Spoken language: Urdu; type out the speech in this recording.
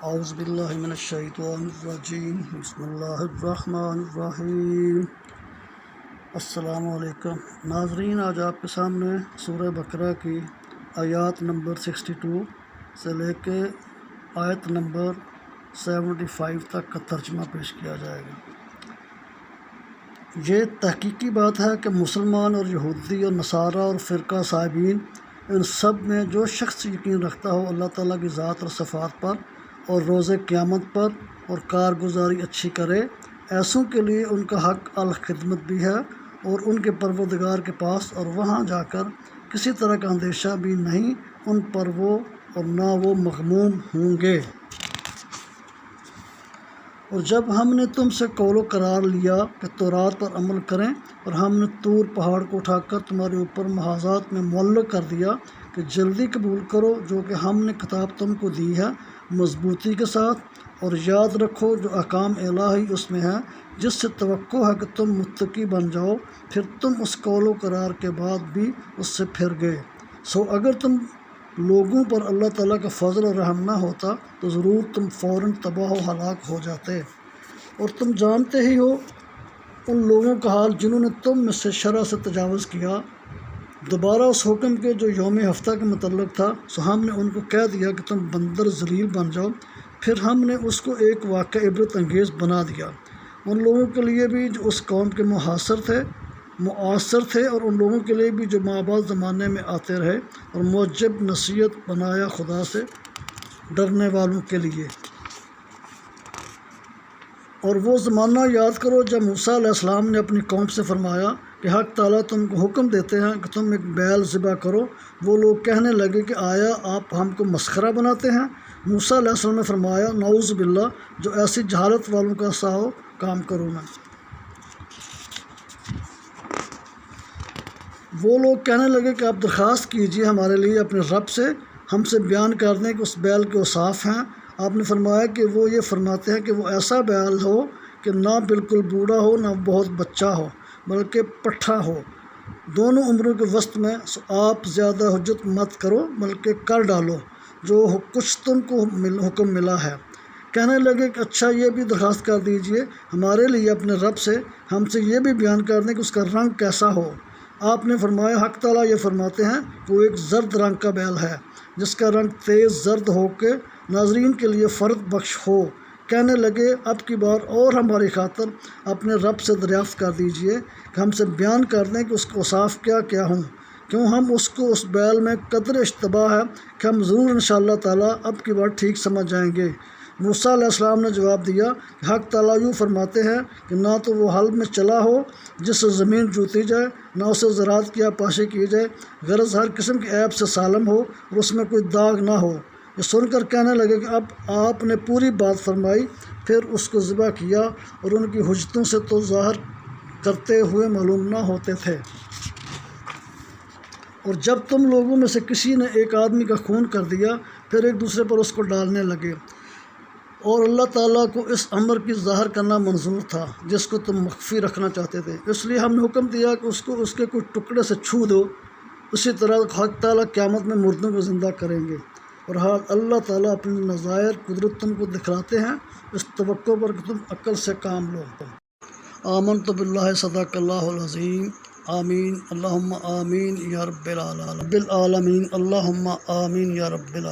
اعوذ باللہ من الشیطان الرجیم بسم اللہ الرحمن الرحیم۔ السلام علیکم ناظرین، آج آپ کے سامنے سورہ بقرہ کی آیات نمبر 62 سے لے کے آیت نمبر 75 تک کا ترجمہ پیش کیا جائے گا۔ یہ تحقیقی بات ہے کہ مسلمان اور یہودی اور نصارہ اور فرقہ صاحبین، ان سب میں جو شخص یقین رکھتا ہو اللہ تعالیٰ کی ذات اور صفات پر اور روز قیامت پر اور کارگزاری اچھی کرے، ایسوں کے لیے ان کا حق الخدمت بھی ہے اور ان کے پروردگار کے پاس، اور وہاں جا کر کسی طرح کا اندیشہ بھی نہیں ان پر وہ، اور نہ وہ مغموم ہوں گے۔ اور جب ہم نے تم سے قول و قرار لیا کہ تورات پر عمل کریں، اور ہم نے طور پہاڑ کو اٹھا کر تمہارے اوپر محاذات میں معلق کر دیا کہ جلدی قبول کرو جو کہ ہم نے کتاب تم کو دی ہے مضبوطی کے ساتھ، اور یاد رکھو جو احکام الہی اس میں ہے، جس سے توقع ہے کہ تم متقی بن جاؤ، پھر تم اس قول و قرار کے بعد بھی اس سے پھر گئے۔ سو اگر تم لوگوں پر اللہ تعالیٰ کا فضل و رحم نہ ہوتا تو ضرور تم فوراً تباہ و ہلاک ہو جاتے۔ اور تم جانتے ہی ہو ان لوگوں کا حال جنہوں نے تم میں سے شرع سے تجاوز کیا۔ دوبارہ اس حکم کے جو یوم ہفتہ کے متعلق تھا، سو ہم نے ان کو کہہ دیا کہ تم بندر ذلیل بن جاؤ، پھر ہم نے اس کو ایک واقعہ عبرت انگیز بنا دیا ان لوگوں کے لیے بھی جو اس قوم کے معاصر تھے، اور ان لوگوں کے لیے بھی جو مابعد زمانے میں آتے رہے، اور موجب نصیحت بنایا خدا سے ڈرنے والوں کے لیے۔ اور وہ زمانہ یاد کرو جب موسیٰ علیہ السلام نے اپنی قوم سے فرمایا کہ حق تعالیٰ تم کو حکم دیتے ہیں کہ تم ایک بیل ذبح کرو۔ وہ لوگ کہنے لگے کہ آیا آپ ہم کو مسخرہ بناتے ہیں؟ موسیٰ علیہ السلام نے فرمایا، نعوذ باللہ، جو ایسی جہالت والوں کا سا ہو کام کروں میں۔ وہ لوگ کہنے لگے کہ آپ درخواست کیجئے ہمارے لیے اپنے رب سے، ہم سے بیان کر دیں کہ اس بیل کے اوصاف ہیں۔ آپ نے فرمایا کہ وہ یہ فرماتے ہیں کہ وہ ایسا بیل ہو کہ نہ بالکل بوڑھا ہو نہ بہت بچہ ہو، بلکہ پٹھا ہو، دونوں عمروں کے وسط میں۔ سو آپ زیادہ حجت مت کرو بلکہ کر ڈالو جو کچھ تم کو حکم ملا ہے۔ کہنے لگے کہ اچھا یہ بھی درخواست کر دیجئے ہمارے لیے اپنے رب سے، ہم سے یہ بھی بیان کر دیں کہ اس کا رنگ کیسا ہو۔ آپ نے فرمایا، حق تعالیٰ یہ فرماتے ہیں کہ وہ ایک زرد رنگ کا بیل ہے جس کا رنگ تیز زرد ہو کے ناظرین کے لیے فرد بخش ہو۔ کہنے لگے، اب کی بار اور ہماری خاطر اپنے رب سے دریافت کر دیجئے کہ ہم سے بیان کر دیں کہ اس کے اوصاف کیا کیا ہوں، کیوں ہم اس کو اس بیل میں قدر اشتباہ ہے کہ ہم ضرور انشاءاللہ تعالیٰ اب کی بار ٹھیک سمجھ جائیں گے۔ موسیٰ علیہ السلام نے جواب دیا کہ حق تعالیٰ یوں فرماتے ہیں کہ نہ تو وہ حل میں چلا ہو جس سے زمین جوتی جائے، نہ اسے زراعت کی آبپاشی کی جائے، غرض ہر قسم کے عیب سے سالم ہو اور اس میں کوئی داغ نہ ہو۔ یہ سن کر کہنے لگے کہ اب آپ نے پوری بات فرمائی، پھر اس کو ذبح کیا، اور ان کی حجتوں سے تو ظاہر کرتے ہوئے معلوم نہ ہوتے تھے۔ اور جب تم لوگوں میں سے کسی نے ایک آدمی کا خون کر دیا، پھر ایک دوسرے پر اس کو ڈالنے لگے، اور اللہ تعالیٰ کو اس امر کی ظاہر کرنا منظور تھا جس کو تم مخفی رکھنا چاہتے تھے، اس لیے ہم نے حکم دیا کہ اس کو اس کے کوئی ٹکڑے سے چھو دو۔ اسی طرح حق تعالیٰ قیامت میں مردوں کو زندہ کریں گے، اور حال اللہ تعالیٰ اپنی نظائر قدرت تم کو دکھلاتے ہیں اس توقع پر کہ تم عقل سے کام لو۔ آمنت باللہ، صدق اللہ العظیم۔ آمین، اللہم آمین یا رب العالمین، اللہم آمین یا رب العالمین۔